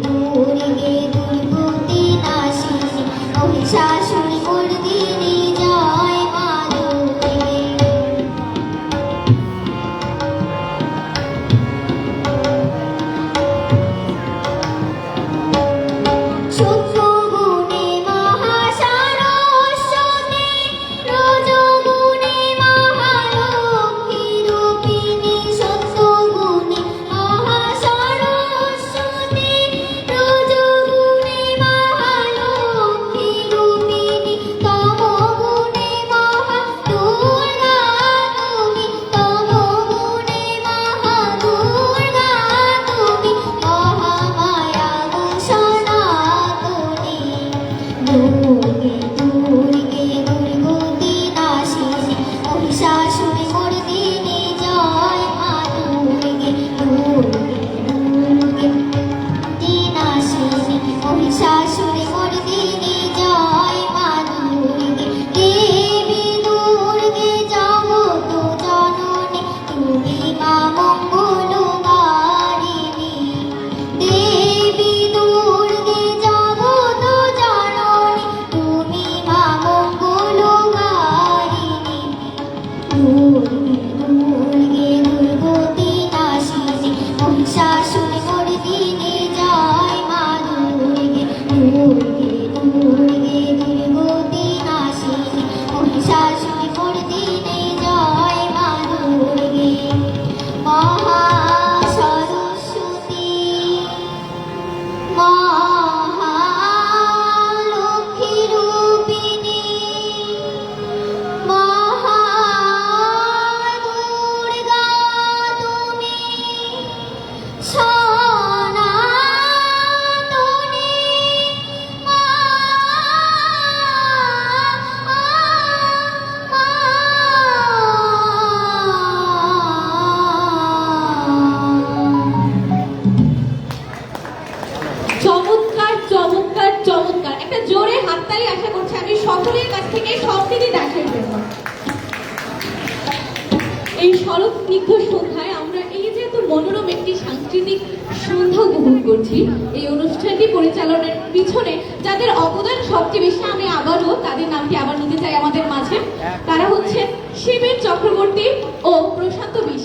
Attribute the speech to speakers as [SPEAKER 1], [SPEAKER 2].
[SPEAKER 1] দুর্গে দুর্গতি নাশিনী মহিষাসুর মর্দিনী জয় মা দুর্গে। সত্যগুণে মহাসরস্বতী রজগুণে মহালক্ষ্মী রূপিণী। সত্যগুণে মহাসরস্বতী রজগুণে মহালক্ষ্মী রূপিণী। তমগুণে মহাদুর্গা তুমি, তমগুণে মহাদুর্গা তুমি, মহামায়া সনাতনী। দুর্গে দুর্গে দুর্গতি নাশিনী মহিষাসুর মর্দিনী জয় মা দুর্গে। দুর্গে দুর্গতি নাশিনী মহিষাসুর মর্দিনী জয় মা দুর্গে। দেবী দুর্গে জগত জননী তুমি মা মঙ্গলকারিণী। দেবী দুর্গে জগত জননী তুমি মা মঙ্গলকারিণী। দুর্গে দুর্গে দুর্গতি নাশিনী মহিষাসুর মর্দিনী জয় মা দুর্গে। দুর্গে দুর্গে দুর্গতি নাশিনী মহিষাসুর মর্দিনী জয় মা দুর্গে। মহাসরস্বতী মহালক্ষ্মী রূপিণী মহাদুর্গা তুমি, সনাতনী মা।
[SPEAKER 2] চমৎকার চমৎকার চমৎকার, একটা জোরে হাততালি আশা করছি আমি সকলের কাছ থেকে সবদিকে দেখার জন্য। এই শরৎ স্নিগ্ধ সন্ধ্যায় আমরা এই যে এত মনোরম একটি সাংস্কৃতিক সন্ধ্যা উপভোগ করছি, এই অনুষ্ঠানটি পরিচালনার পিছনে যাদের অবদান সবচেয়ে বেশি, আমি আবারও তাদের নামটি আবার নিতে চাই আমাদের মাঝে। তারা হচ্ছেন শিবের চক্রবর্তী ও প্রশান্ত বিশ্বাস।